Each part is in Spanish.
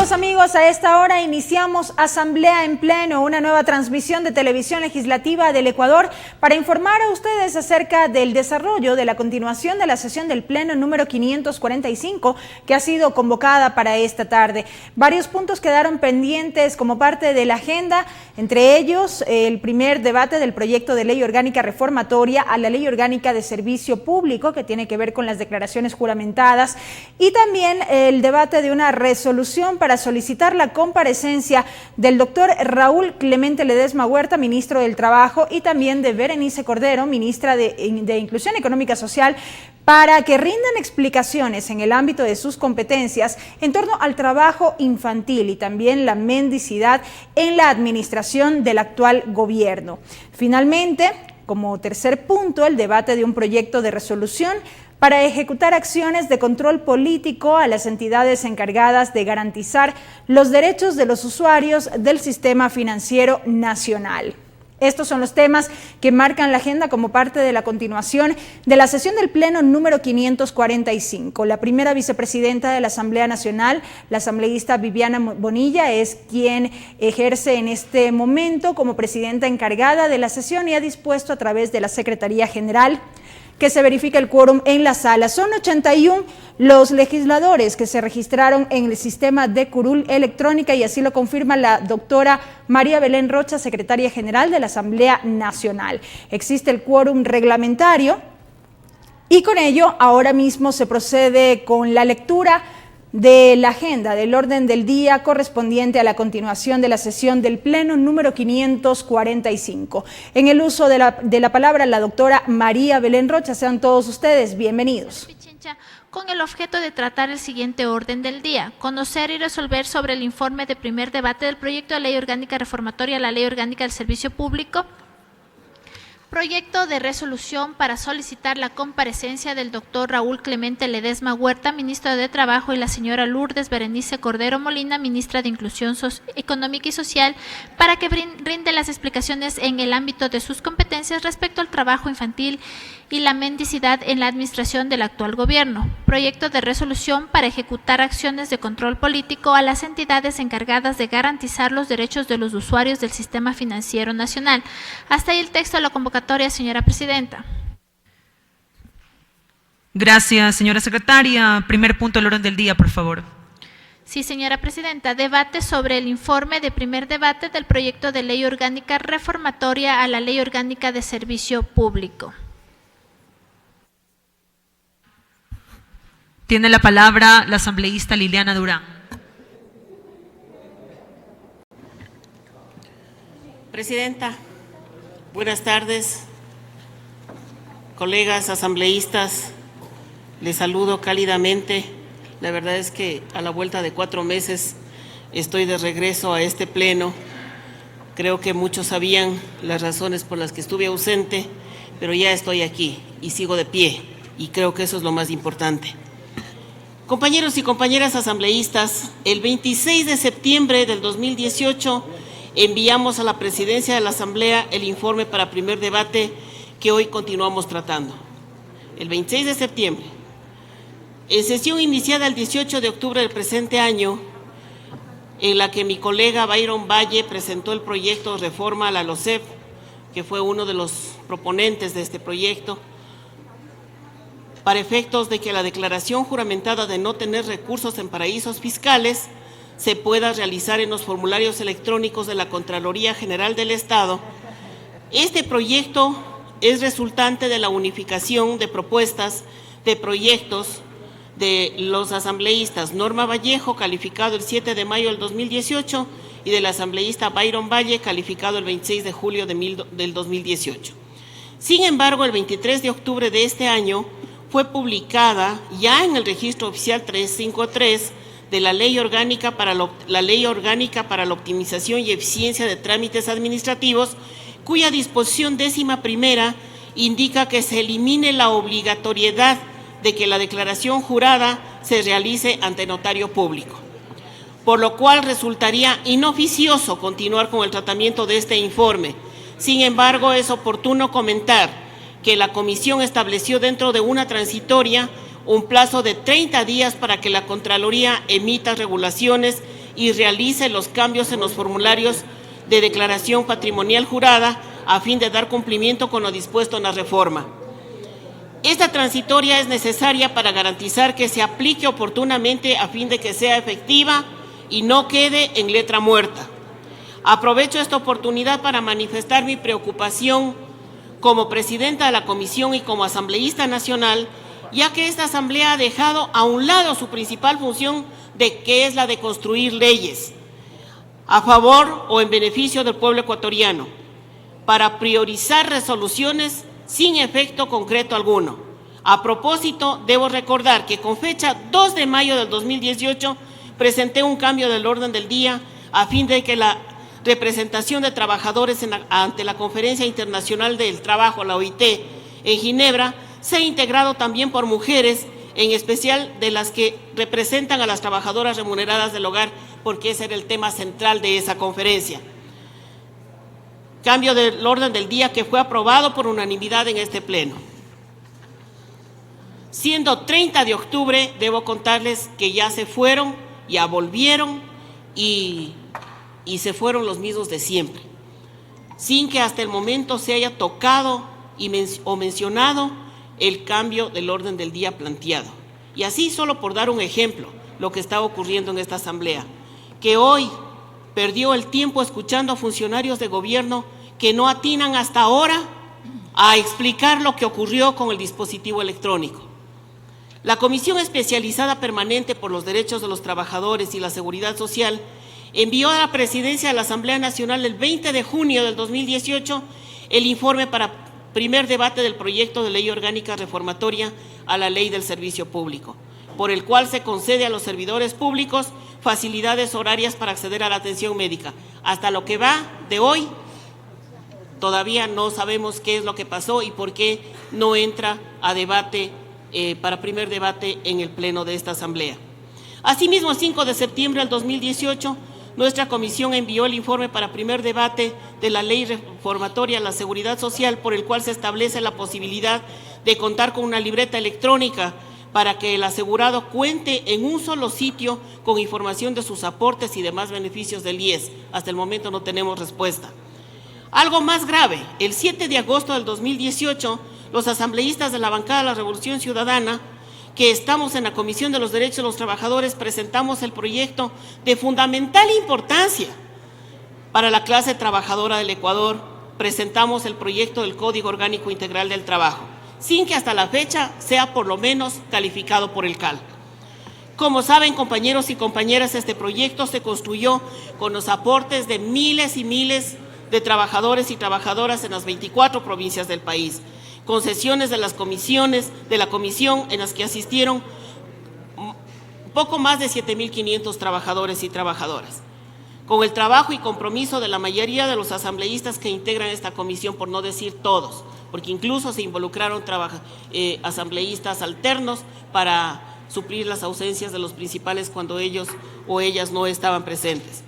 Saludos amigos, a esta hora iniciamos Asamblea en Pleno, una nueva transmisión de televisión legislativa del Ecuador para informar a ustedes acerca del desarrollo de la continuación de la sesión del Pleno número 545 que ha sido convocada para esta tarde. Varios puntos quedaron pendientes como parte de la agenda, entre ellos el primer debate del proyecto de ley orgánica reformatoria a la ley orgánica de servicio público que tiene que ver con las declaraciones juramentadas y también el debate de una resolución para solicitar la comparecencia del doctor Raúl Clemente Ledesma Huerta, ministro del Trabajo, y también de Berenice Cordero, ministra de Inclusión Económica Social, para que rindan explicaciones en el ámbito de sus competencias en torno al trabajo infantil y también la mendicidad en la administración del actual gobierno. Finalmente, como tercer punto, el debate de un proyecto de resolución para ejecutar acciones de control político a las entidades encargadas de garantizar los derechos de los usuarios del sistema financiero nacional. Estos son los temas que marcan la agenda como parte de la continuación de la sesión del Pleno número 545. La primera vicepresidenta de la Asamblea Nacional, la asambleísta Viviana Bonilla, es quien ejerce en este momento como presidenta encargada de la sesión y ha dispuesto a través de la Secretaría General que se verifique el quórum en la sala. Son 81 los legisladores que se registraron en el sistema de curul electrónica y así lo confirma la doctora María Belén Rocha, secretaria general de la Asamblea Nacional. Existe el quórum reglamentario y con ello ahora mismo se procede con la lectura de la agenda del orden del día correspondiente a la continuación de la sesión del Pleno número 545. En el uso de la palabra, la doctora María Belén Rocha. Sean todos ustedes bienvenidos. Con el objeto de tratar el siguiente orden del día: conocer y resolver sobre el informe de primer debate del proyecto de ley orgánica reformatoria a la ley orgánica del servicio público, proyecto de resolución para solicitar la comparecencia del doctor Raúl Clemente Ledesma Huerta, ministro de Trabajo, y la señora Lourdes Berenice Cordero Molina, ministra de Inclusión Económica y Social, para que brinde las explicaciones en el ámbito de sus competencias respecto al trabajo infantil y la mendicidad en la administración del actual gobierno. Proyecto de resolución para ejecutar acciones de control político a las entidades encargadas de garantizar los derechos de los usuarios del sistema financiero nacional. Hasta ahí el texto de la convocatoria, señora presidenta. Gracias, señora secretaria. Primer punto del orden del día, por favor. Sí, señora presidenta. Debate sobre el informe de primer debate del proyecto de ley orgánica reformatoria a la ley orgánica de servicio público. Tiene la palabra la asambleísta Liliana Durán. Presidenta, buenas tardes, colegas asambleístas, les saludo cálidamente. La verdad es que a la vuelta de 4 meses estoy de regreso a este pleno. Creo que muchos sabían las razones por las que estuve ausente, pero ya estoy aquí y sigo de pie y creo que eso es lo más importante. Compañeros y compañeras asambleístas, el 26 de septiembre del 2018 enviamos a la presidencia de la Asamblea el informe para primer debate que hoy continuamos tratando. El 26 de septiembre, en sesión iniciada el 18 de octubre del presente año, en la que mi colega Byron Valle presentó el proyecto de reforma a la LOCEP, que fue uno de los proponentes de este proyecto, para efectos de que la declaración juramentada de no tener recursos en paraísos fiscales se pueda realizar en los formularios electrónicos de la Contraloría General del Estado. Este proyecto es resultante de la unificación de propuestas de proyectos de los asambleístas Norma Vallejo, calificado el 7 de mayo del 2018, y del asambleísta Byron Valle, calificado el 26 de julio del 2018. Sin embargo, el 23 de octubre de este año, fue publicada ya en el registro oficial 353 de la Ley Orgánica para la Optimización y Eficiencia de Trámites Administrativos, cuya disposición 11ª indica que se elimine la obligatoriedad de que la declaración jurada se realice ante notario público, por lo cual resultaría inoficioso continuar con el tratamiento de este informe. Sin embargo, es oportuno comentar que la Comisión estableció dentro de una transitoria un plazo de 30 días para que la Contraloría emita regulaciones y realice los cambios en los formularios de declaración patrimonial jurada a fin de dar cumplimiento con lo dispuesto en la reforma. Esta transitoria es necesaria para garantizar que se aplique oportunamente a fin de que sea efectiva y no quede en letra muerta. Aprovecho esta oportunidad para manifestar mi preocupación como presidenta de la Comisión y como asambleísta nacional, ya que esta Asamblea ha dejado a un lado su principal función, que es la de construir leyes a favor o en beneficio del pueblo ecuatoriano, para priorizar resoluciones sin efecto concreto alguno. A propósito, debo recordar que con fecha 2 de mayo del 2018 presenté un cambio del orden del día a fin de que la representación de trabajadores ante la Conferencia Internacional del Trabajo, la OIT, en Ginebra, sea integrado también por mujeres, en especial de las que representan a las trabajadoras remuneradas del hogar, porque ese era el tema central de esa conferencia. Cambio del orden del día que fue aprobado por unanimidad en este pleno. Siendo 30 de octubre, debo contarles que ya se fueron, ya volvieron y se fueron los mismos de siempre, sin que hasta el momento se haya tocado o mencionado el cambio del orden del día planteado. Y así, solo por dar un ejemplo, lo que está ocurriendo en esta Asamblea, que hoy perdió el tiempo escuchando a funcionarios de gobierno que no atinan hasta ahora a explicar lo que ocurrió con el dispositivo electrónico. La Comisión Especializada Permanente por los Derechos de los Trabajadores y la Seguridad Social envió a la Presidencia de la Asamblea Nacional el 20 de junio del 2018 el informe para primer debate del proyecto de ley orgánica reformatoria a la Ley del Servicio Público, por el cual se concede a los servidores públicos facilidades horarias para acceder a la atención médica. Hasta lo que va de hoy, todavía no sabemos qué es lo que pasó y por qué no entra a debate, para primer debate en el pleno de esta Asamblea. Asimismo, el 5 de septiembre del 2018, nuestra comisión envió el informe para primer debate de la Ley Reformatoria a la Seguridad Social, por el cual se establece la posibilidad de contar con una libreta electrónica para que el asegurado cuente en un solo sitio con información de sus aportes y demás beneficios del IES. Hasta el momento no tenemos respuesta. Algo más grave, el 7 de agosto del 2018, los asambleístas de la bancada de la Revolución Ciudadana, que estamos en la Comisión de los Derechos de los Trabajadores, presentamos el proyecto de fundamental importancia para la clase trabajadora del Ecuador. Presentamos el proyecto del Código Orgánico Integral del Trabajo, sin que hasta la fecha sea por lo menos calificado por el CAL. Como saben, compañeros y compañeras, este proyecto se construyó con los aportes de miles y miles de trabajadores y trabajadoras en las 24 provincias del país, con sesiones de las comisiones, de la comisión en las que asistieron poco más de 7.500 trabajadores y trabajadoras, con el trabajo y compromiso de la mayoría de los asambleístas que integran esta comisión, por no decir todos, porque incluso se involucraron asambleístas alternos para suplir las ausencias de los principales cuando ellos o ellas no estaban presentes.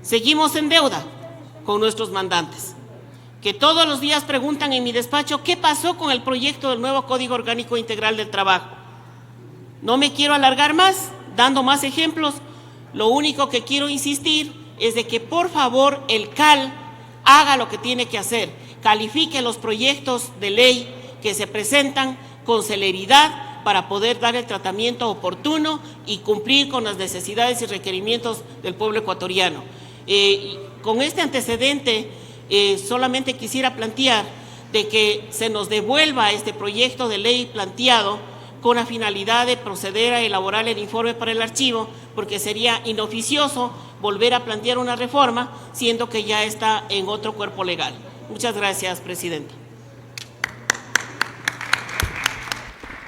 Seguimos en deuda con nuestros mandantes, que todos los días preguntan en mi despacho qué pasó con el proyecto del nuevo Código Orgánico Integral del Trabajo. No me quiero alargar más, dando más ejemplos. Lo único que quiero insistir es de que por favor el CAL haga lo que tiene que hacer, califique los proyectos de ley que se presentan con celeridad para poder dar el tratamiento oportuno y cumplir con las necesidades y requerimientos del pueblo ecuatoriano. Con este antecedente, solamente quisiera plantear de que se nos devuelva este proyecto de ley planteado con la finalidad de proceder a elaborar el informe para el archivo, porque sería inoficioso volver a plantear una reforma, siendo que ya está en otro cuerpo legal. Muchas gracias, Presidenta.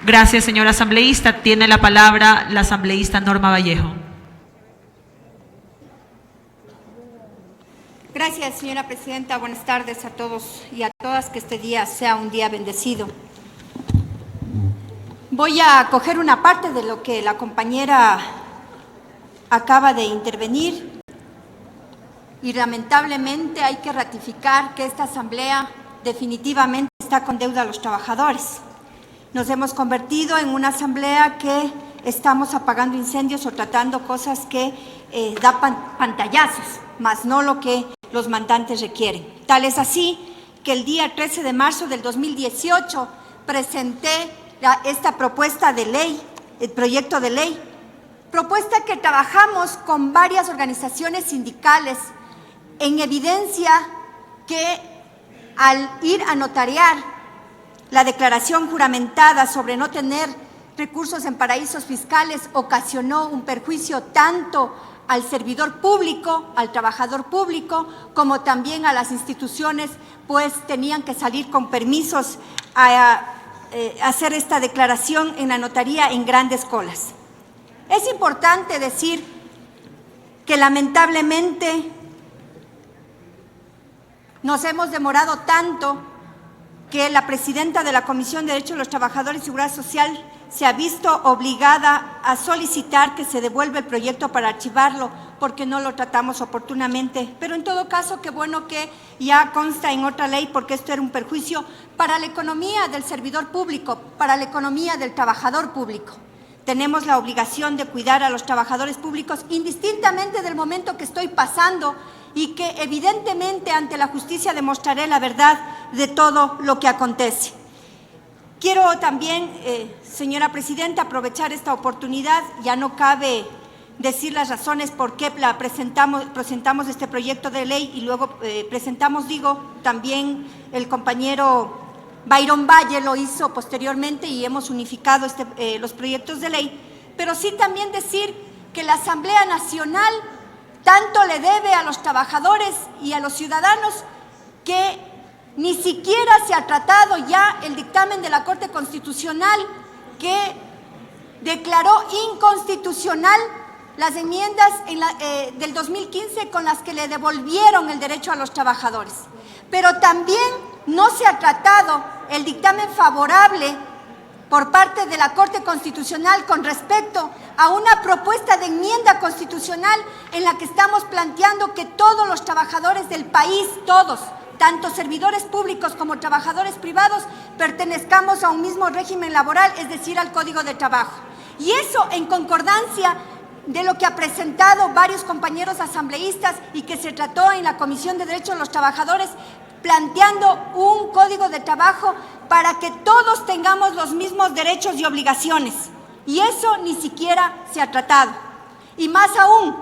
Gracias, señora asambleísta. Tiene la palabra la asambleísta Norma Vallejo. Gracias, señora presidenta. Buenas tardes a todos y a todas. Que este día sea un día bendecido. Voy a coger una parte de lo que la compañera acaba de intervenir y lamentablemente hay que ratificar que esta asamblea definitivamente está con deuda a los trabajadores. Nos hemos convertido en una asamblea que estamos apagando incendios o tratando cosas que da pantallazos, más no lo que los mandantes requieren. Tal es así que el día 13 de marzo del 2018 presenté esta propuesta de ley, el proyecto de ley, propuesta que trabajamos con varias organizaciones sindicales, en evidencia que al ir a notariar la declaración juramentada sobre no tener recursos en paraísos fiscales ocasionó un perjuicio tanto al servidor público, al trabajador público, como también a las instituciones, pues tenían que salir con permisos a hacer esta declaración en la notaría en grandes colas. Es importante decir que lamentablemente nos hemos demorado tanto que la presidenta de la Comisión de Derechos de los Trabajadores y Seguridad Social se ha visto obligada a solicitar que se devuelva el proyecto para archivarlo porque no lo tratamos oportunamente. Pero en todo caso, qué bueno que ya consta en otra ley, porque esto era un perjuicio para la economía del servidor público, para la economía del trabajador público. Tenemos la obligación de cuidar a los trabajadores públicos indistintamente del momento que estoy pasando y que evidentemente ante la justicia demostraré la verdad de todo lo que acontece. Quiero también, señora presidenta, aprovechar esta oportunidad. Ya no cabe decir las razones por qué presentamos este proyecto de ley y luego también el compañero Byron Valle lo hizo posteriormente y hemos unificado los proyectos de ley, pero sí también decir que la Asamblea Nacional tanto le debe a los trabajadores y a los ciudadanos que ni siquiera se ha tratado ya el dictamen de la Corte Constitucional que declaró inconstitucional las enmiendas del 2015 con las que le devolvieron el derecho a los trabajadores. Pero también no se ha tratado el dictamen favorable por parte de la Corte Constitucional con respecto a una propuesta de enmienda constitucional en la que estamos planteando que todos los trabajadores del país, todos, tanto servidores públicos como trabajadores privados, pertenezcamos a un mismo régimen laboral, es decir, al Código de Trabajo. Y eso en concordancia de lo que ha presentado varios compañeros asambleístas y que se trató en la Comisión de Derechos de los Trabajadores, planteando un Código de Trabajo para que todos tengamos los mismos derechos y obligaciones. Y eso ni siquiera se ha tratado. Y más aún,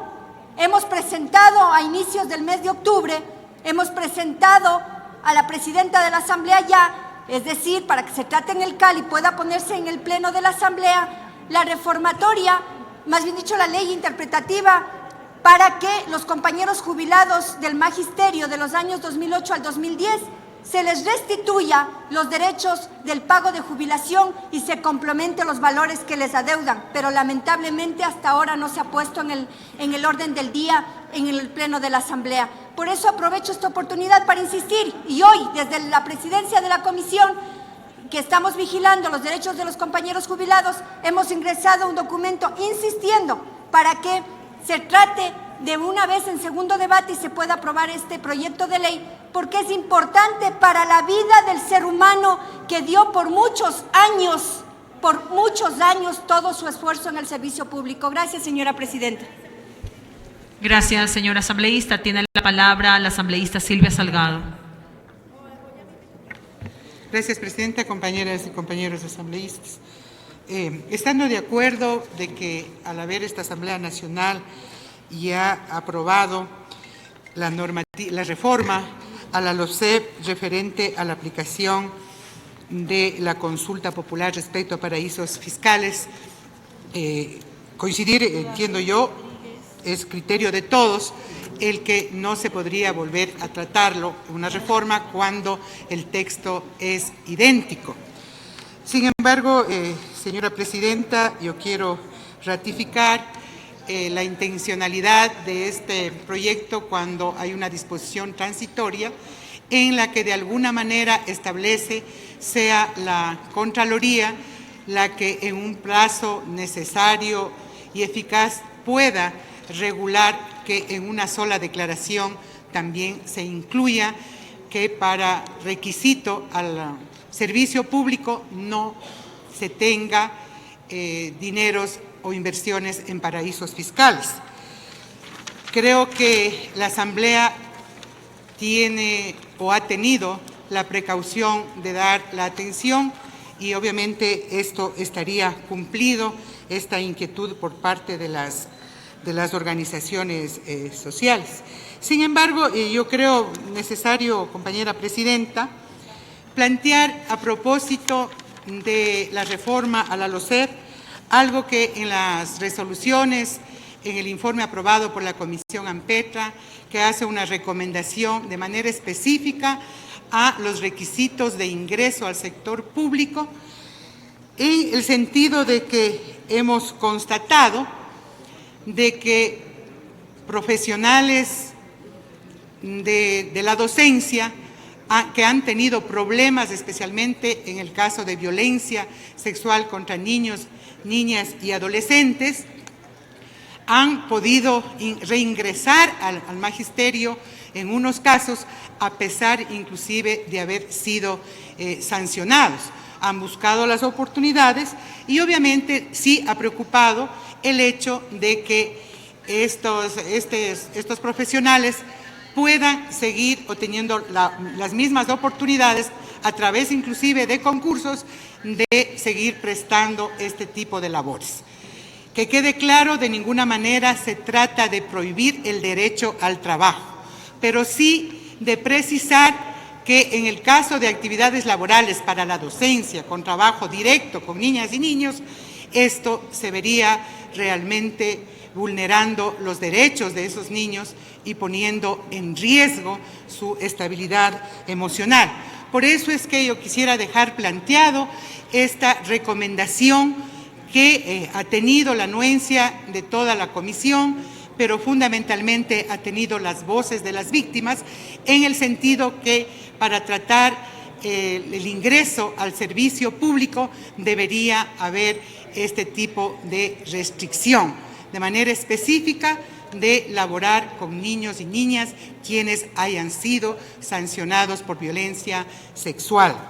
hemos presentado a inicios del mes de octubre, hemos presentado a la presidenta de la Asamblea ya, es decir, para que se trate en el CAL y pueda ponerse en el Pleno de la Asamblea, la reformatoria, más bien dicho, la ley interpretativa, para que los compañeros jubilados del magisterio de los años 2008 al 2010 se les restituya los derechos del pago de jubilación y se complemente los valores que les adeudan, pero lamentablemente hasta ahora no se ha puesto en el orden del día en el Pleno de la Asamblea. Por eso aprovecho esta oportunidad para insistir, y hoy desde la presidencia de la Comisión, que estamos vigilando los derechos de los compañeros jubilados, hemos ingresado un documento insistiendo para que se trate de una vez en segundo debate y se pueda aprobar este proyecto de ley, porque es importante para la vida del ser humano que dio por muchos años todo su esfuerzo en el servicio público. Gracias, señora presidenta. Gracias, señora asambleísta. Tiene la palabra la asambleísta Silvia Salgado. Gracias, presidenta, compañeras y compañeros asambleístas. Estando de acuerdo de que al haber esta Asamblea Nacional ya aprobado la reforma a la LOCEP referente a la aplicación de la consulta popular respecto a paraísos fiscales, coincidir, entiendo yo, es criterio de todos el que no se podría volver a tratarlo en una reforma cuando el texto es idéntico. Sin embargo, señora presidenta, yo quiero ratificar la intencionalidad de este proyecto cuando hay una disposición transitoria en la que de alguna manera establece sea la Contraloría la que en un plazo necesario y eficaz pueda regular que en una sola declaración también se incluya que para requisito al servicio público no se tenga dineros o inversiones en paraísos fiscales. Creo que la Asamblea tiene o ha tenido la precaución de dar la atención y obviamente esto estaría cumplido, esta inquietud por parte de las organizaciones sociales. Sin embargo, yo creo necesario, compañera presidenta, plantear a propósito de la reforma a la LOCEP, algo que en las resoluciones, en el informe aprobado por la Comisión AMPETRA, que hace una recomendación de manera específica a los requisitos de ingreso al sector público, en el sentido de que hemos constatado de que profesionales de la docencia que han tenido problemas, especialmente en el caso de violencia sexual contra niños, niñas y adolescentes, han podido reingresar al magisterio en unos casos, a pesar inclusive de haber sido sancionados. Han buscado las oportunidades y obviamente sí ha preocupado el hecho de que estos profesionales puedan seguir obteniendo las mismas oportunidades a través inclusive de concursos de seguir prestando este tipo de labores. Que quede claro, de ninguna manera se trata de prohibir el derecho al trabajo, pero sí de precisar que en el caso de actividades laborales para la docencia, con trabajo directo con niñas y niños, esto se vería realmente vulnerando los derechos de esos niños y poniendo en riesgo su estabilidad emocional. Por eso es que yo quisiera dejar planteado esta recomendación que ha tenido la anuencia de toda la comisión, pero fundamentalmente ha tenido las voces de las víctimas, en el sentido que para tratar el ingreso al servicio público debería haber este tipo de restricción, de manera específica de laborar con niños y niñas quienes hayan sido sancionados por violencia sexual.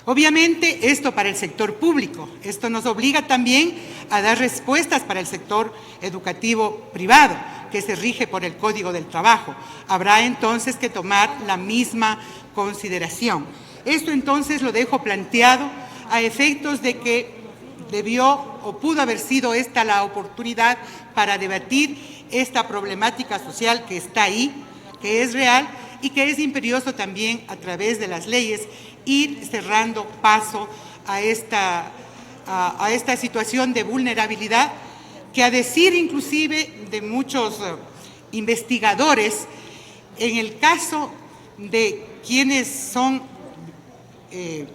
Obviamente esto para el sector público, esto nos obliga también a dar respuestas para el sector educativo privado, que se rige por el Código del Trabajo. Habrá entonces que tomar la misma consideración. Esto entonces lo dejo planteado a efectos de que debió o pudo haber sido esta la oportunidad para debatir esta problemática social que está ahí, que es real y que es imperioso también a través de las leyes ir cerrando paso a esta situación de vulnerabilidad que, a decir inclusive de muchos investigadores, en el caso de quienes son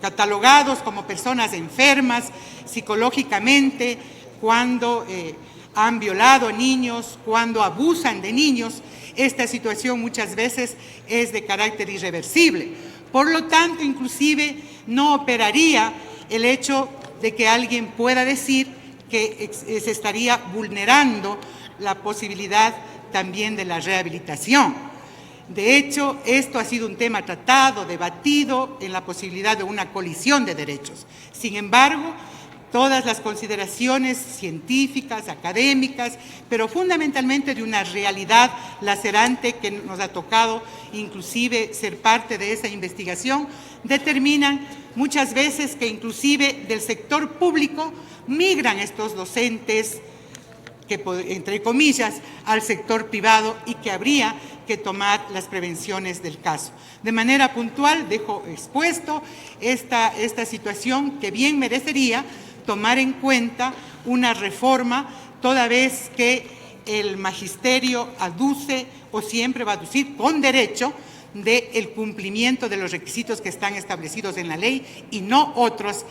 catalogados como personas enfermas psicológicamente, cuando han violado niños, cuando abusan de niños, esta situación muchas veces es de carácter irreversible. Por lo tanto, inclusive no operaría el hecho de que alguien pueda decir que se estaría vulnerando la posibilidad también de la rehabilitación. De hecho, esto ha sido un tema tratado, debatido en la posibilidad de una colisión de derechos. Sin embargo, todas las consideraciones científicas, académicas, pero fundamentalmente de una realidad lacerante que nos ha tocado inclusive ser parte de esa investigación, determinan muchas veces que inclusive del sector público migran estos docentes, que entre comillas, al sector privado y que habría que tomar las prevenciones del caso. De manera puntual dejo expuesto esta situación que bien merecería tomar en cuenta una reforma, toda vez que el magisterio aduce o siempre va a aducir con derecho del cumplimiento de los requisitos que están establecidos en la ley y no otras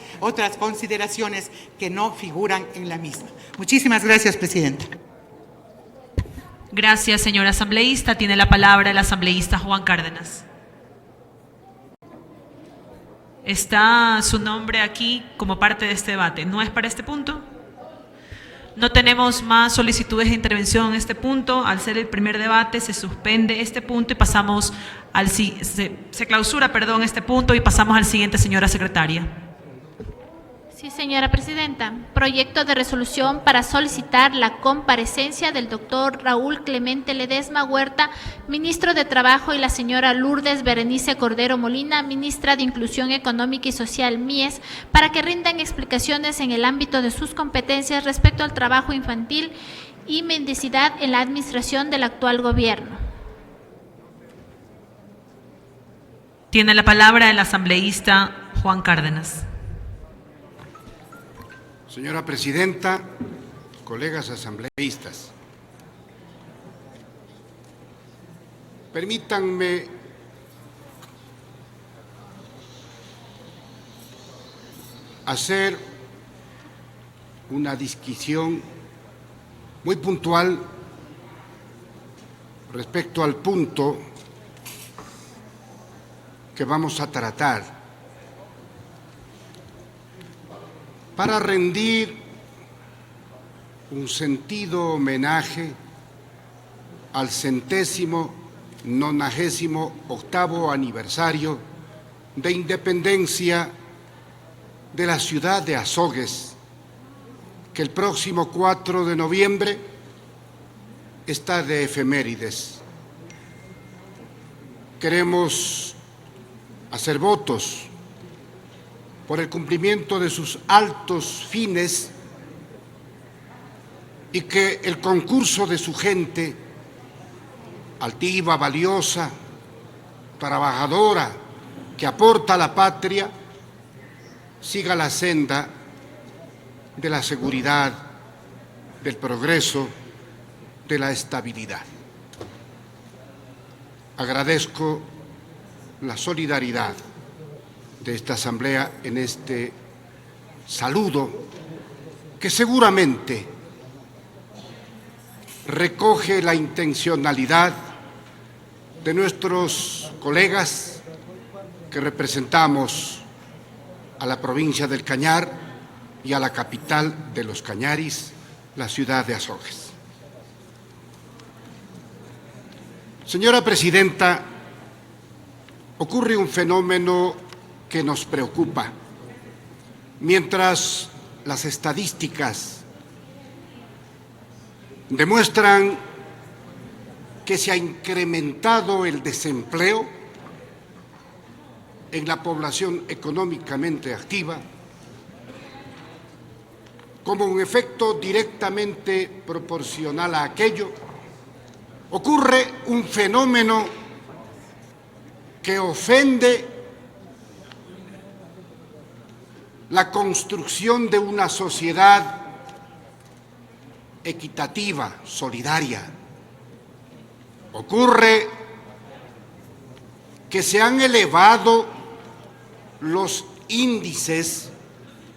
consideraciones que no figuran en la misma. Muchísimas gracias, presidenta. Gracias, señora asambleísta. Tiene la palabra el asambleísta Juan Cárdenas. Está su nombre aquí como parte de este debate. ¿No es para este punto? No tenemos más solicitudes de intervención en este punto. Al ser el primer debate, se suspende este punto y pasamos se clausura, este punto y pasamos al siguiente, señora secretaria. Sí, señora presidenta. Proyecto de resolución para solicitar la comparecencia del doctor Raúl Clemente Ledesma Huerta, ministro de Trabajo, y la señora Lourdes Berenice Cordero Molina, ministra de Inclusión Económica y Social, MIES, para que rindan explicaciones en el ámbito de sus competencias respecto al trabajo infantil y mendicidad en la administración del actual gobierno. Tiene la palabra el asambleísta Juan Cárdenas. Señora presidenta, colegas asambleístas, permítanme hacer una disquisición muy puntual respecto al punto que vamos a tratar, para rendir un sentido homenaje al 198º aniversario de independencia de la ciudad de Azogues, que el próximo 4 de noviembre está de efemérides. Queremos hacer votos por el cumplimiento de sus altos fines y que el concurso de su gente, altiva, valiosa, trabajadora, que aporta a la patria, siga la senda de la seguridad, del progreso, de la estabilidad. Agradezco la solidaridad de esta asamblea en este saludo que seguramente recoge la intencionalidad de nuestros colegas que representamos a la provincia del Cañar y a la capital de los Cañaris, la ciudad de Azogues. Señora presidenta, ocurre un fenómeno que nos preocupa. Mientras las estadísticas demuestran que se ha incrementado el desempleo en la población económicamente activa, como un efecto directamente proporcional a aquello, ocurre un fenómeno que ofende la construcción de una sociedad equitativa, solidaria. Ocurre que se han elevado los índices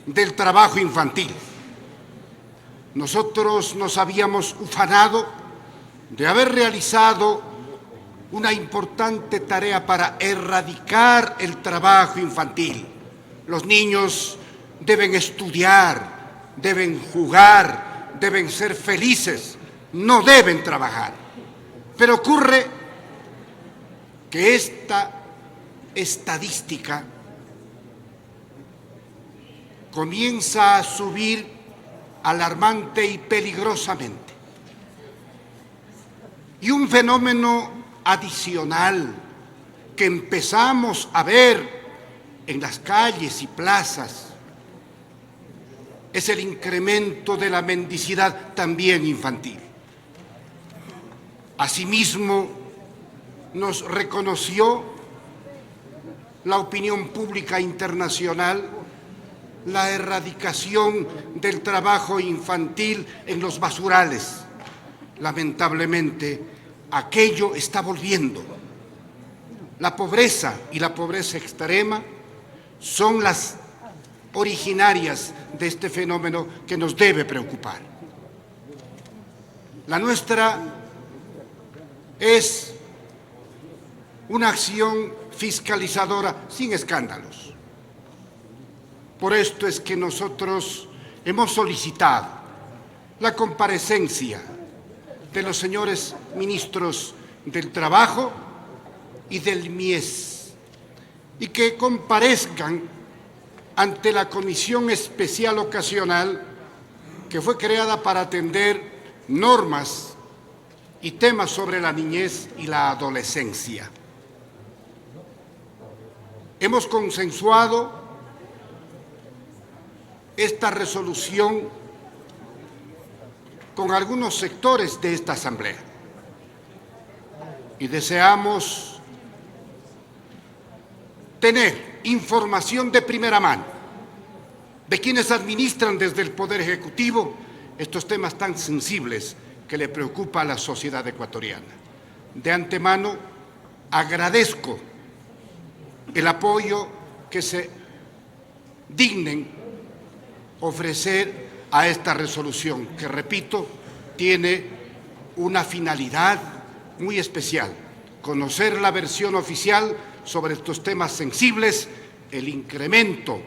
del trabajo infantil. Nosotros nos habíamos ufanado de haber realizado una importante tarea para erradicar el trabajo infantil. Los niños deben estudiar, deben jugar, deben ser felices, no deben trabajar. Pero ocurre que esta estadística comienza a subir alarmante y peligrosamente. Y un fenómeno adicional que empezamos a ver en las calles y plazas es el incremento de la mendicidad también infantil. Asimismo, nos reconoció la opinión pública internacional la erradicación del trabajo infantil en los basurales. Lamentablemente, aquello está volviendo. La pobreza y la pobreza extrema son las originarias de este fenómeno que nos debe preocupar. La nuestra es una acción fiscalizadora sin escándalos. Por esto es que nosotros hemos solicitado la comparecencia de los señores ministros del Trabajo y del MIES y que comparezcan ante la Comisión Especial Ocasional que fue creada para atender normas y temas sobre la niñez y la adolescencia. Hemos consensuado esta resolución con algunos sectores de esta Asamblea y deseamos tener información de primera mano de quienes administran desde el Poder Ejecutivo estos temas tan sensibles que le preocupa a la sociedad ecuatoriana. De antemano, agradezco el apoyo que se dignen ofrecer a esta resolución, que, repito, tiene una finalidad muy especial: conocer la versión oficial sobre estos temas sensibles, el incremento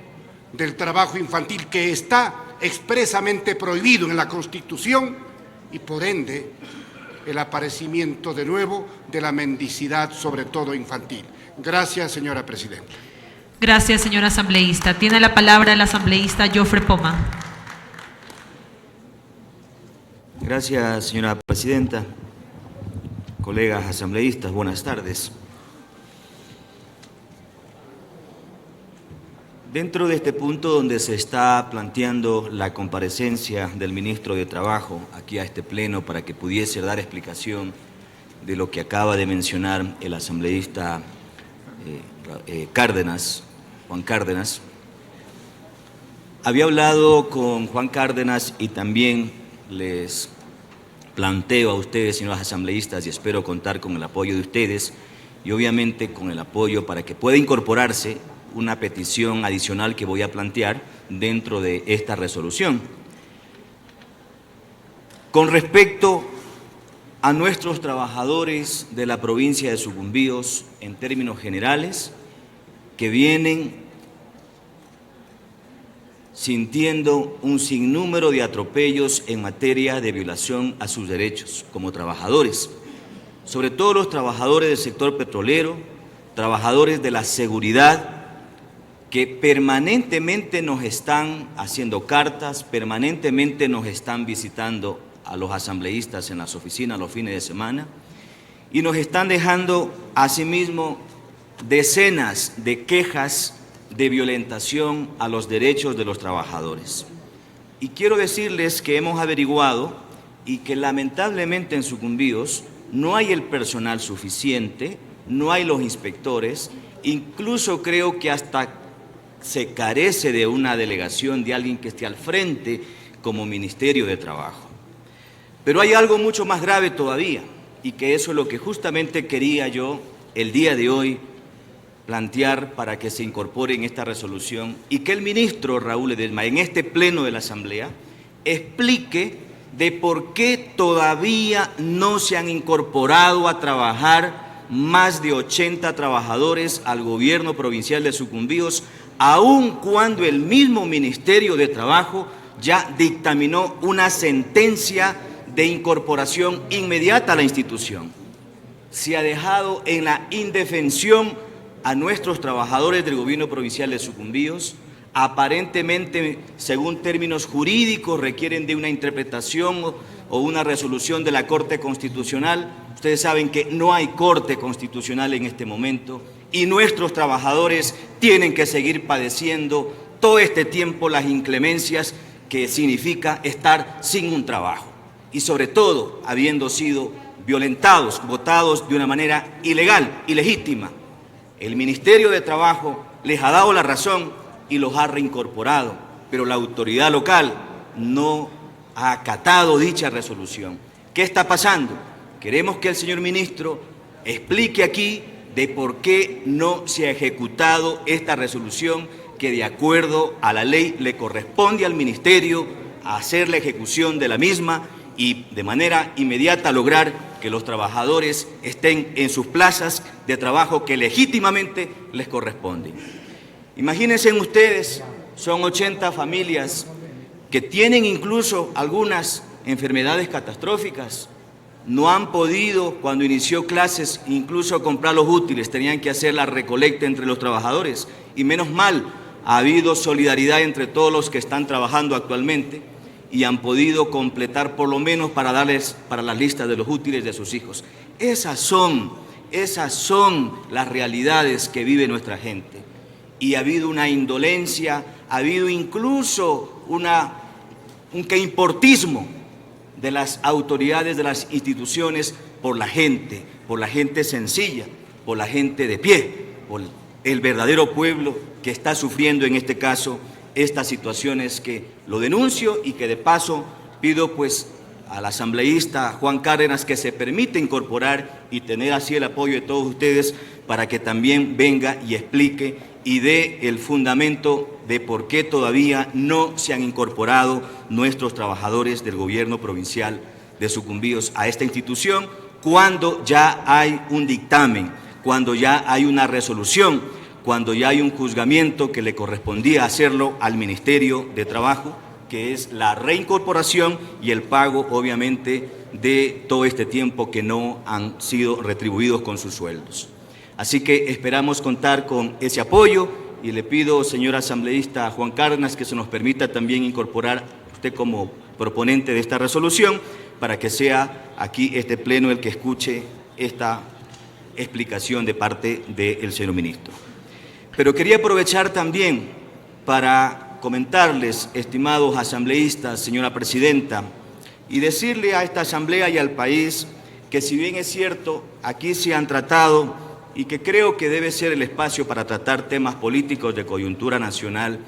del trabajo infantil que está expresamente prohibido en la Constitución y, por ende, el aparecimiento de nuevo de la mendicidad, sobre todo infantil. Gracias, señora presidenta. Gracias, señor asambleísta. Tiene la palabra el asambleísta Jofre Poma. Gracias, señora presidenta. Colegas asambleístas, buenas tardes. Dentro de este punto donde se está planteando la comparecencia del ministro de Trabajo aquí a este pleno para que pudiese dar explicación de lo que acaba de mencionar el asambleísta Juan Cárdenas, había hablado con Juan Cárdenas y también les planteo a ustedes, señores asambleístas, y espero contar con el apoyo de ustedes y obviamente con el apoyo para que pueda incorporarse una petición adicional que voy a plantear dentro de esta resolución. Con respecto a nuestros trabajadores de la provincia de Sucumbíos, en términos generales, que vienen sintiendo un sinnúmero de atropellos en materia de violación a sus derechos como trabajadores, sobre todo los trabajadores del sector petrolero, trabajadores de la seguridad, que permanentemente nos están haciendo cartas, permanentemente nos están visitando a los asambleístas en las oficinas los fines de semana y nos están dejando asimismo decenas de quejas de violentación a los derechos de los trabajadores. Y quiero decirles que hemos averiguado y que lamentablemente en Sucumbíos no hay el personal suficiente, no hay los inspectores, incluso creo que hasta se carece de una delegación de alguien que esté al frente como Ministerio de Trabajo. Pero hay algo mucho más grave todavía, y que eso es lo que justamente quería yo el día de hoy plantear para que se incorpore en esta resolución y que el ministro Raúl Ledesma en este pleno de la Asamblea explique de por qué todavía no se han incorporado a trabajar más de 80 trabajadores al gobierno provincial de Sucumbíos, aun cuando el mismo Ministerio de Trabajo ya dictaminó una sentencia de incorporación inmediata a la institución. Se ha dejado en la indefensión a nuestros trabajadores del gobierno provincial de Sucumbíos. Aparentemente, según términos jurídicos, requieren de una interpretación o una resolución de la Corte Constitucional. Ustedes saben que no hay Corte Constitucional en este momento y nuestros trabajadores tienen que seguir padeciendo todo este tiempo las inclemencias que significa estar sin un trabajo y sobre todo habiendo sido violentados, votados de una manera ilegal, ilegítima. El Ministerio de Trabajo les ha dado la razón y los ha reincorporado, pero la autoridad local no ha acatado dicha resolución. ¿Qué está pasando? Queremos que el señor ministro explique aquí de por qué no se ha ejecutado esta resolución que de acuerdo a la ley le corresponde al Ministerio hacer la ejecución de la misma y de manera inmediata lograr que los trabajadores estén en sus plazas de trabajo que legítimamente les corresponden. Imagínense ustedes, son 80 familias que tienen incluso algunas enfermedades catastróficas. No han podido, cuando inició clases, incluso comprar los útiles, tenían que hacer la recolecta entre los trabajadores. Y menos mal, ha habido solidaridad entre todos los que están trabajando actualmente y han podido completar por lo menos para darles para las listas de los útiles de sus hijos. Esas son las realidades que vive nuestra gente. Y ha habido una indolencia, ha habido incluso un que importismo de las autoridades, de las instituciones, por la gente sencilla, por la gente de pie, por el verdadero pueblo que está sufriendo en este caso estas situaciones, que lo denuncio y que de paso pido pues al asambleísta Juan Cárdenas que se permita incorporar y tener así el apoyo de todos ustedes para que también venga y explique y dé el fundamento de por qué todavía no se han incorporado nuestros trabajadores del gobierno provincial de Sucumbíos a esta institución, cuando ya hay un dictamen, cuando ya hay una resolución, cuando ya hay un juzgamiento que le correspondía hacerlo al Ministerio de Trabajo, que es la reincorporación y el pago, obviamente, de todo este tiempo que no han sido retribuidos con sus sueldos. Así que esperamos contar con ese apoyo y le pido, señor asambleísta Juan Cárdenas, que se nos permita también incorporar usted como proponente de esta resolución para que sea aquí este pleno el que escuche esta explicación de parte del señor ministro. Pero quería aprovechar también para comentarles, estimados asambleístas, señora presidenta, y decirle a esta asamblea y al país que si bien es cierto, aquí se han tratado y que creo que debe ser el espacio para tratar temas políticos de coyuntura nacional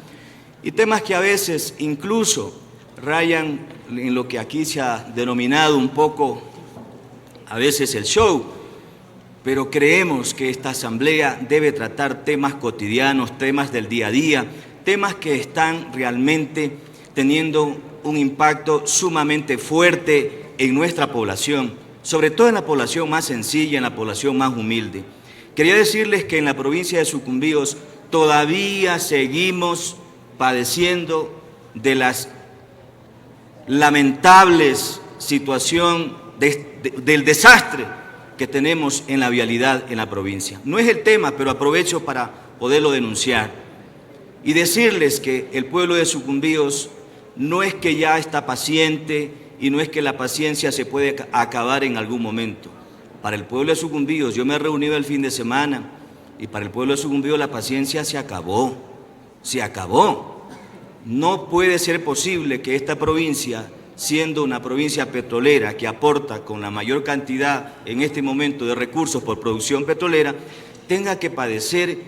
y temas que a veces incluso rayan en lo que aquí se ha denominado un poco a veces el show, pero creemos que esta asamblea debe tratar temas cotidianos, temas del día a día, temas que están realmente teniendo un impacto sumamente fuerte en nuestra población, sobre todo en la población más sencilla, en la población más humilde. Quería decirles que en la provincia de Sucumbíos todavía seguimos padeciendo de las lamentables situación del desastre que tenemos en la vialidad en la provincia. No es el tema, pero aprovecho para poderlo denunciar y decirles que el pueblo de Sucumbíos no es que ya está paciente y no es que la paciencia se puede acabar en algún momento. Para el pueblo de Sucumbíos, yo me he reunido el fin de semana y para el pueblo de Sucumbíos la paciencia se acabó, se acabó. No puede ser posible que esta provincia, siendo una provincia petrolera que aporta con la mayor cantidad en este momento de recursos por producción petrolera, tenga que padecer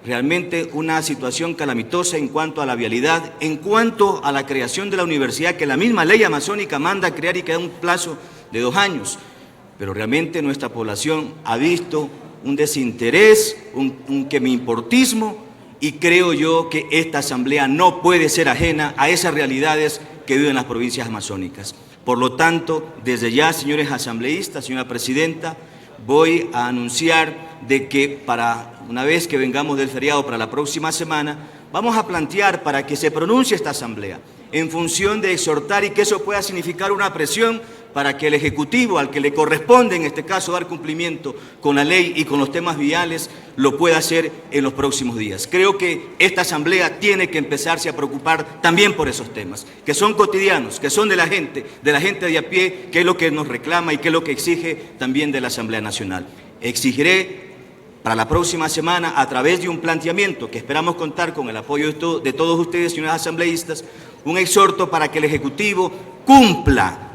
realmente una situación calamitosa en cuanto a la vialidad, en cuanto a la creación de la universidad que la misma ley amazónica manda a crear y que da un plazo de 2 años. Pero realmente nuestra población ha visto un desinterés, un quemiimportismo, y creo yo que esta asamblea no puede ser ajena a esas realidades que viven las provincias amazónicas. Por lo tanto, desde ya, señores asambleístas, señora presidenta, voy a anunciar de que para una vez que vengamos del feriado para la próxima semana, vamos a plantear para que se pronuncie esta asamblea en función de exhortar y que eso pueda significar una presión para que el Ejecutivo, al que le corresponde en este caso dar cumplimiento con la ley y con los temas viales, lo pueda hacer en los próximos días. Creo que esta asamblea tiene que empezarse a preocupar también por esos temas, que son cotidianos, que son de la gente de a pie, que es lo que nos reclama y que es lo que exige también de la Asamblea Nacional. Exigiré para la próxima semana, a través de un planteamiento que esperamos contar con el apoyo de todos ustedes, señores asambleístas, un exhorto para que el Ejecutivo cumpla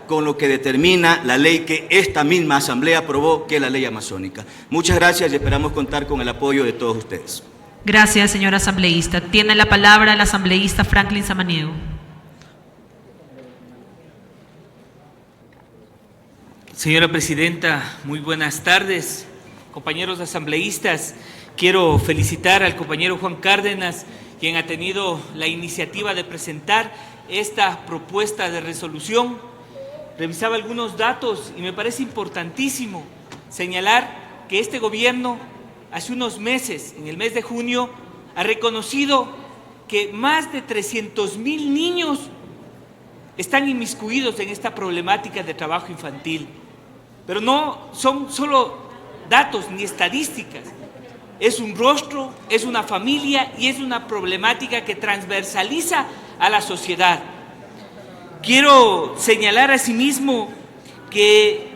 con lo que determina la ley que esta misma asamblea aprobó, que es la ley amazónica. Muchas gracias y esperamos contar con el apoyo de todos ustedes. Gracias, señor asambleísta. Tiene la palabra el asambleísta Franklin Samaniego. Señora presidenta, muy buenas tardes. Compañeros asambleístas, quiero felicitar al compañero Juan Cárdenas, quien ha tenido la iniciativa de presentar esta propuesta de resolución. Revisaba algunos datos y me parece importantísimo señalar que este gobierno hace unos meses, en el mes de junio, ha reconocido que más de 300,000 niños están inmiscuidos en esta problemática de trabajo infantil. Pero no son solo datos ni estadísticas. es un rostro, es una familia y es una problemática que transversaliza a la sociedad. Quiero señalar asimismo que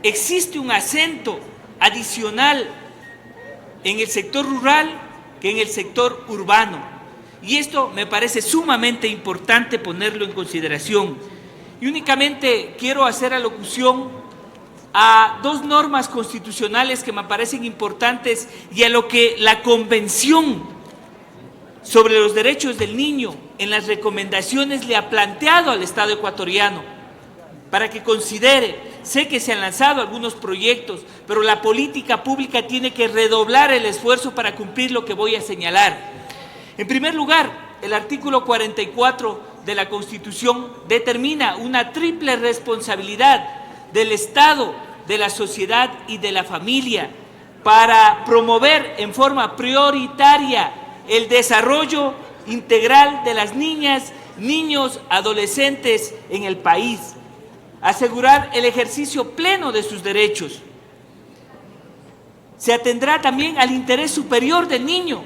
existe un acento adicional en el sector rural que en el sector urbano. Y esto me parece sumamente importante ponerlo en consideración. Y únicamente quiero hacer alocución a dos normas constitucionales que me parecen importantes y a lo que la Convención sobre los Derechos del Niño en las recomendaciones le ha planteado al Estado ecuatoriano para que considere. Sé que se han lanzado algunos proyectos, pero la política pública tiene que redoblar el esfuerzo para cumplir lo que voy a señalar. En primer lugar, el artículo 44 de la Constitución determina una triple responsabilidad del Estado, de la sociedad y de la familia para promover en forma prioritaria el desarrollo integral de las niñas, niños, adolescentes en el país, asegurar el ejercicio pleno de sus derechos. Se atendrá también al interés superior del niño,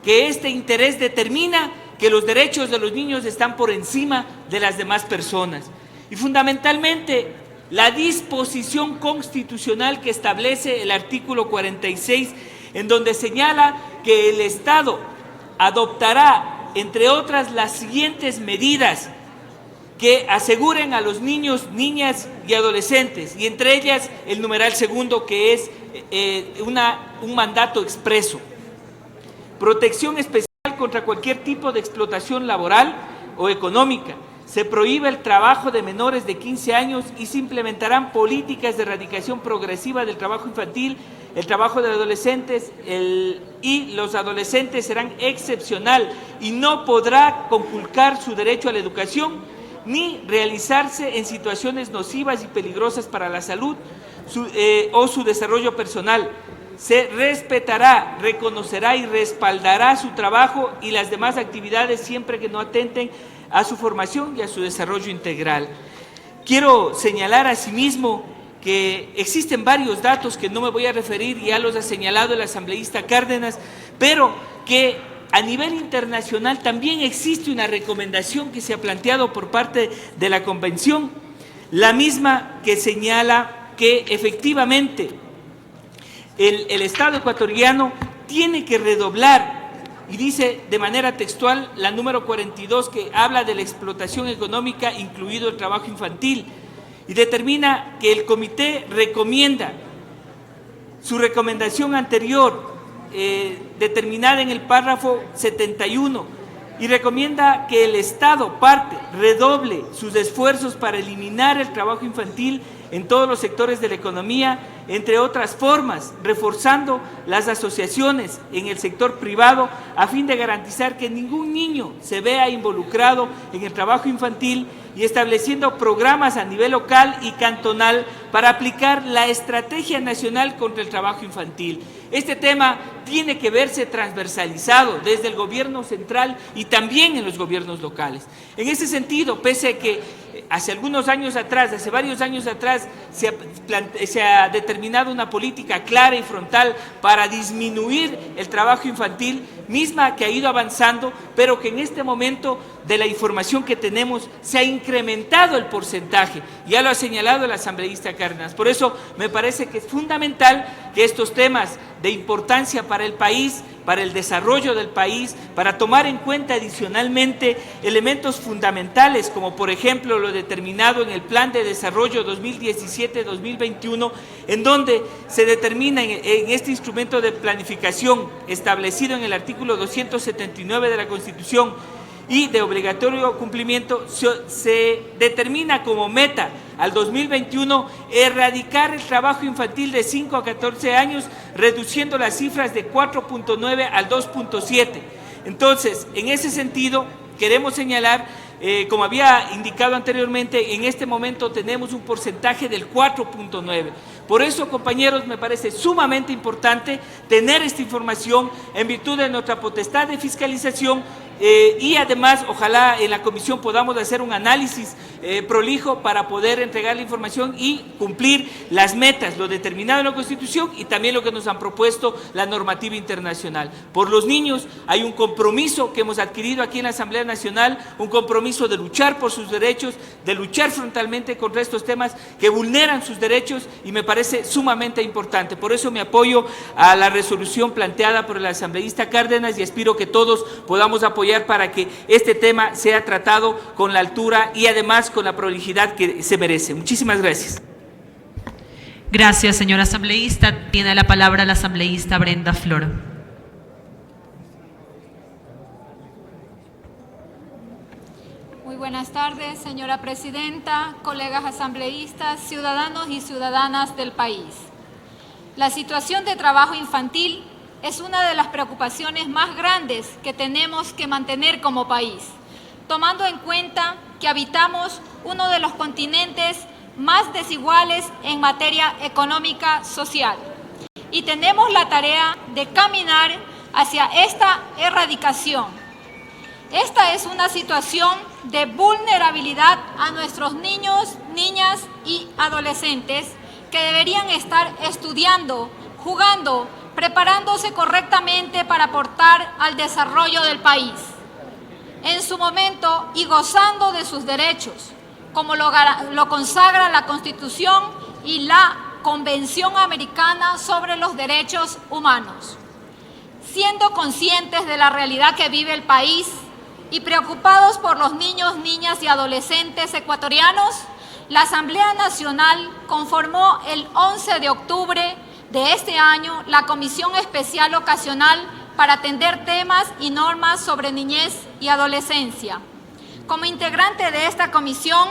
que este interés determina que los derechos de los niños están por encima de las demás personas. Y fundamentalmente, la disposición constitucional que establece el artículo 46, en donde señala que el Estado adoptará, entre otras, las siguientes medidas que aseguren a los niños, niñas y adolescentes, y entre ellas el numeral segundo, que es un mandato expreso. Protección especial contra cualquier tipo de explotación laboral o económica. Se prohíbe el trabajo de menores de 15 años y se implementarán políticas de erradicación progresiva del trabajo infantil, el trabajo de adolescentes y los adolescentes serán excepcional y no podrá conculcar su derecho a la educación ni realizarse en situaciones nocivas y peligrosas para la salud o su desarrollo personal. Se respetará, reconocerá y respaldará su trabajo y las demás actividades siempre que no atenten a su formación y a su desarrollo integral. Quiero señalar asimismo que existen varios datos que no me voy a referir, ya los ha señalado el asambleísta Cárdenas, pero que a nivel internacional también existe una recomendación que se ha planteado por parte de la Convención, la misma que señala que efectivamente el Estado ecuatoriano tiene que redoblar, y dice de manera textual la número 42, que habla de la explotación económica, incluido el trabajo infantil, y determina que el comité recomienda su recomendación anterior, determinada en el párrafo 71, y recomienda que el Estado redoble sus esfuerzos para eliminar el trabajo infantil en todos los sectores de la economía, entre otras formas, reforzando las asociaciones en el sector privado a fin de garantizar que ningún niño se vea involucrado en el trabajo infantil y estableciendo programas a nivel local y cantonal para aplicar la Estrategia Nacional contra el Trabajo Infantil. Este tema tiene que verse transversalizado desde el gobierno central y también en los gobiernos locales. En ese sentido, pese a que hace varios años atrás, se ha determinado una política clara y frontal para disminuir el trabajo infantil, misma que ha ido avanzando, pero que en este momento de la información que tenemos se ha incrementado el porcentaje. Ya lo ha señalado el asambleísta Cárdenas. Por eso me parece que es fundamental que estos temas de importancia para el país, para el desarrollo del país, para tomar en cuenta adicionalmente elementos fundamentales, como por ejemplo lo determinado en el Plan de Desarrollo 2017-2021, en donde se determina en este instrumento de planificación establecido en el artículo 279 de la Constitución y de obligatorio cumplimiento, se determina como meta al 2021 erradicar el trabajo infantil de 5 a 14 años, reduciendo las cifras de 4.9 al 2.7. Entonces, en ese sentido, queremos señalar, como había indicado anteriormente, en este momento tenemos un porcentaje del 4.9. Por eso, compañeros, me parece sumamente importante tener esta información en virtud de nuestra potestad de fiscalización y además ojalá en la comisión podamos hacer un análisis prolijo para poder entregar la información y cumplir las metas, lo determinado en la Constitución y también lo que nos han propuesto la normativa internacional. Por los niños hay un compromiso que hemos adquirido aquí en la Asamblea Nacional, un compromiso de luchar por sus derechos, de luchar frontalmente contra estos temas que vulneran sus derechos y me parece sumamente importante. Por eso me apoyo a la resolución planteada por el asambleísta Cárdenas y aspiro que todos podamos apoyar para que este tema sea tratado con la altura y además con la prolijidad que se merece. Muchísimas gracias. Gracias, señor asambleísta. Tiene la palabra la asambleísta Brenda Flor. Muy buenas tardes, señora presidenta, colegas asambleístas, ciudadanos y ciudadanas del país. La situación de trabajo infantil es una de las preocupaciones más grandes que tenemos que mantener como país, tomando en cuenta que habitamos uno de los continentes más desiguales en materia económica social y tenemos la tarea de caminar hacia esta erradicación. Esta es una situación de vulnerabilidad a nuestros niños, niñas y adolescentes que deberían estar estudiando, jugando, preparándose correctamente para aportar al desarrollo del país en su momento y gozando de sus derechos, como lo consagra la Constitución y la Convención Americana sobre los Derechos Humanos. Siendo conscientes de la realidad que vive el país y preocupados por los niños, niñas y adolescentes ecuatorianos, la Asamblea Nacional conformó el 11 de octubre de este año la Comisión Especial Ocasional para atender temas y normas sobre niñez y adolescencia. Como integrante de esta comisión,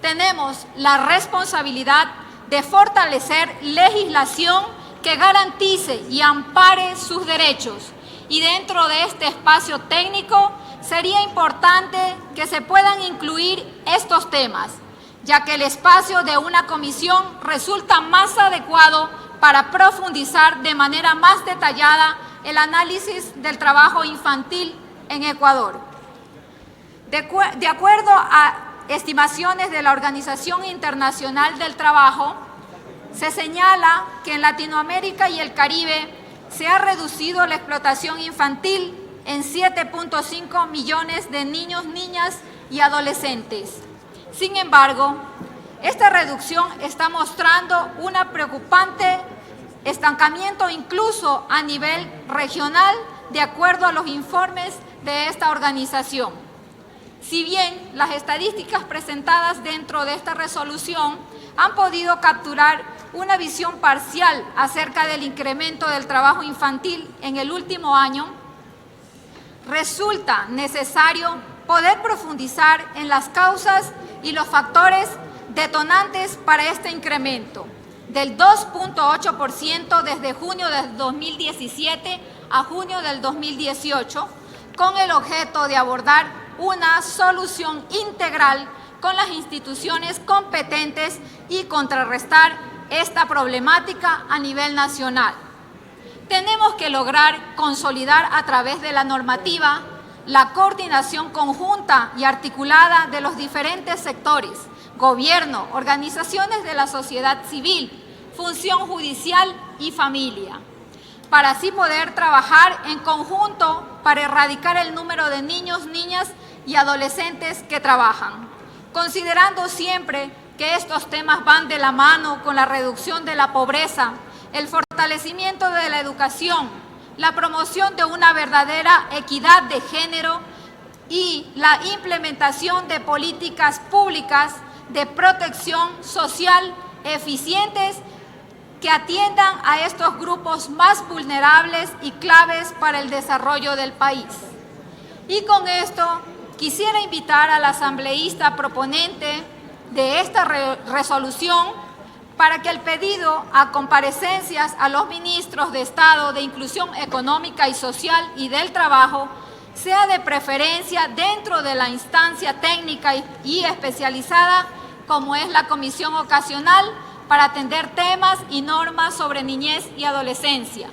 tenemos la responsabilidad de fortalecer legislación que garantice y ampare sus derechos. Y dentro de este espacio técnico, sería importante que se puedan incluir estos temas, ya que el espacio de una comisión resulta más adecuado para profundizar de manera más detallada el análisis del trabajo infantil en Ecuador. De acuerdo a estimaciones de la Organización Internacional del Trabajo, se señala que en Latinoamérica y el Caribe se ha reducido la explotación infantil en 7.5 millones de niños, niñas y adolescentes. Sin embargo, esta reducción está mostrando una preocupante estancamiento incluso a nivel regional, de acuerdo a los informes de esta organización. Si bien las estadísticas presentadas dentro de esta resolución han podido capturar una visión parcial acerca del incremento del trabajo infantil en el último año, resulta necesario poder profundizar en las causas y los factores detonantes para este incremento del 2.8% desde junio del 2017 a junio del 2018, con el objeto de abordar una solución integral con las instituciones competentes y contrarrestar esta problemática a nivel nacional. Tenemos que lograr consolidar a través de la normativa la coordinación conjunta y articulada de los diferentes sectores, gobierno, organizaciones de la sociedad civil, función judicial y familia, para así poder trabajar en conjunto para erradicar el número de niños, niñas y adolescentes que trabajan, considerando siempre que estos temas van de la mano con la reducción de la pobreza, el fortalecimiento de la educación, la promoción de una verdadera equidad de género y la implementación de políticas públicas de protección social eficientes que atiendan a estos grupos más vulnerables y claves para el desarrollo del país. Y con esto quisiera invitar al asambleísta proponente de esta resolución para que el pedido a comparecencias a los ministros de Estado de Inclusión Económica y Social y del Trabajo sea de preferencia dentro de la instancia técnica y especializada como es la Comisión Ocasional para atender temas y normas sobre niñez y adolescencia,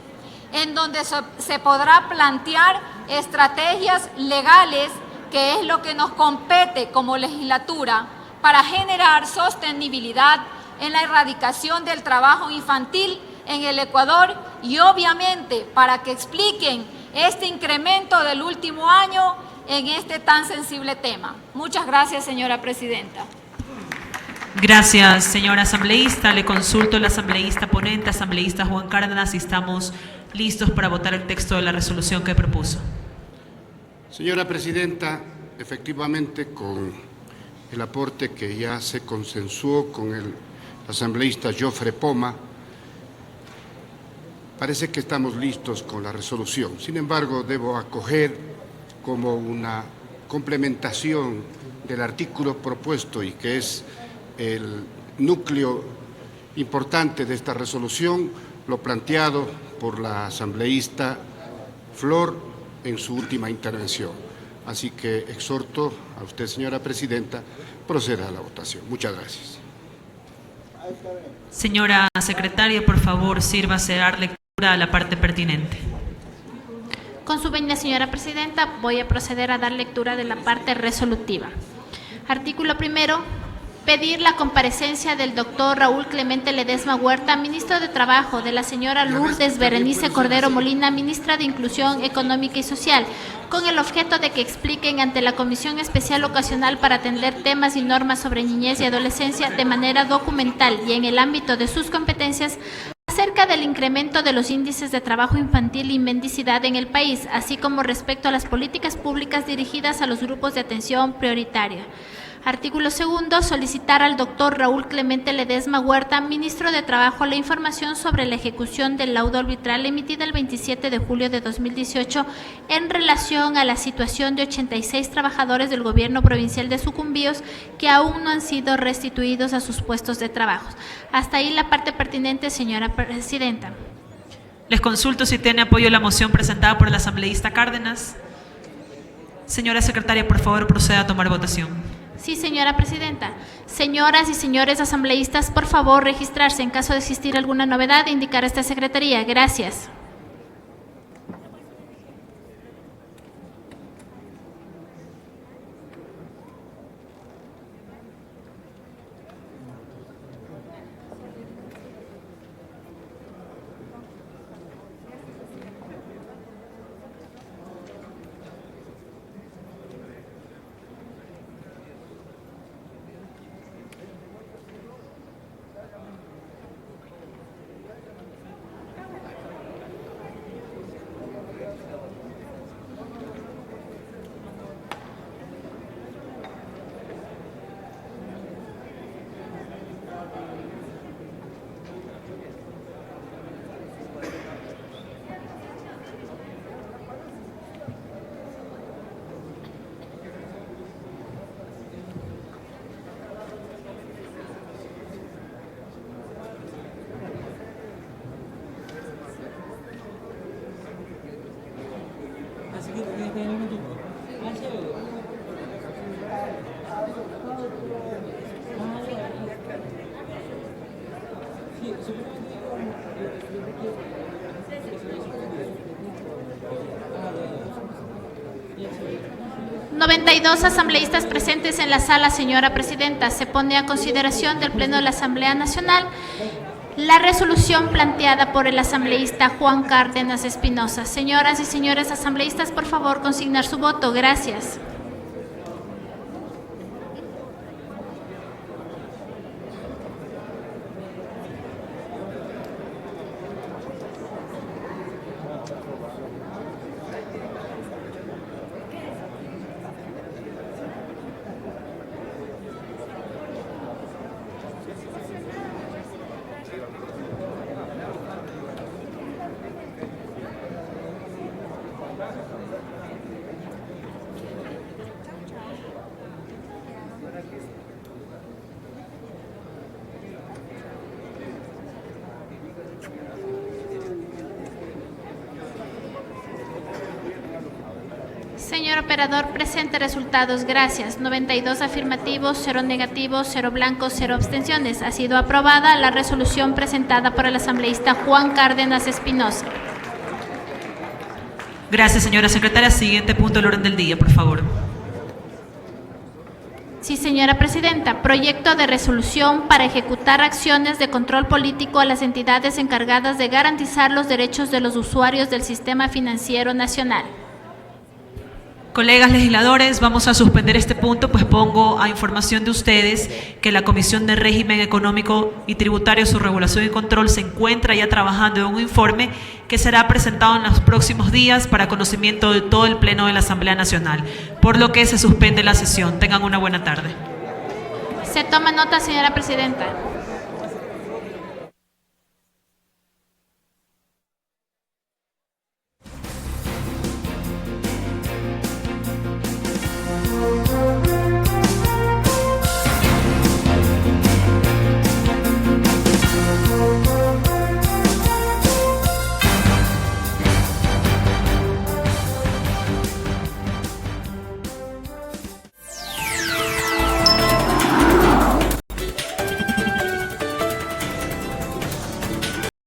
en donde se podrá plantear estrategias legales, que es lo que nos compete como legislatura, para generar sostenibilidad en la erradicación del trabajo infantil en el Ecuador y obviamente para que expliquen este incremento del último año en este tan sensible tema. Muchas gracias, señora presidenta. Gracias, señora asambleísta. Le consulto al asambleísta ponente, asambleísta Juan Cárdenas, si estamos listos para votar el texto de la resolución que propuso. Señora presidenta, efectivamente, con el aporte que ya se consensuó con el asambleísta Jofre Poma, parece que estamos listos con la resolución. Sin embargo, debo acoger como una complementación del artículo propuesto y que es el núcleo importante de esta resolución, lo planteado por la asambleísta Flor en su última intervención. Así que exhorto a usted, señora presidenta, proceda a la votación. Muchas gracias. Señora secretaria, por favor, sírvase a dar lectura a la parte pertinente. Con su venia, señora presidenta, voy a proceder a dar lectura de la parte resolutiva. Artículo primero. Pedir la comparecencia del doctor Raúl Clemente Ledesma Huerta, ministro de Trabajo, de la señora Lourdes Berenice Cordero Molina, ministra de Inclusión Económica y Social, con el objeto de que expliquen ante la Comisión Especial Ocasional para atender temas y normas sobre niñez y adolescencia de manera documental y en el ámbito de sus competencias acerca del incremento de los índices de trabajo infantil y mendicidad en el país, así como respecto a las políticas públicas dirigidas a los grupos de atención prioritaria. Artículo segundo, solicitar al doctor Raúl Clemente Ledesma Huerta, ministro de Trabajo, la información sobre la ejecución del laudo arbitral emitida el 27 de julio de 2018 en relación a la situación de 86 trabajadores del gobierno provincial de Sucumbíos que aún no han sido restituidos a sus puestos de trabajo. Hasta ahí la parte pertinente, señora presidenta. Les consulto si tiene apoyo la moción presentada por el asambleísta Cárdenas. Señora secretaria, por favor, proceda a tomar votación. Sí, señora presidenta. Señoras y señores asambleístas, por favor, registrarse en caso de existir alguna novedad e indicar a esta secretaría. Gracias. ...92 asambleístas presentes en la sala, señora presidenta. Se pone a consideración del Pleno de la Asamblea Nacional la resolución planteada por el asambleísta Juan Cárdenas Espinosa. Señoras y señores asambleístas, por favor, consignar su voto. Gracias. Señor operador, presente resultados. Gracias. 92 afirmativos, 0 negativos, 0 blancos, 0 abstenciones. Ha sido aprobada la resolución presentada por el asambleísta Juan Cárdenas Espinosa. Gracias, señora secretaria. Siguiente punto del orden del día, por favor. Sí, señora presidenta. Proyecto de resolución para ejecutar acciones de control político a las entidades encargadas de garantizar los derechos de los usuarios del sistema financiero nacional. Colegas legisladores, vamos a suspender este punto, pues pongo a información de ustedes que la Comisión de Régimen Económico y Tributario, su regulación y control se encuentra ya trabajando en un informe que será presentado en los próximos días para conocimiento de todo el Pleno de la Asamblea Nacional, por lo que se suspende la sesión. Tengan una buena tarde. Se toma nota, señora presidenta.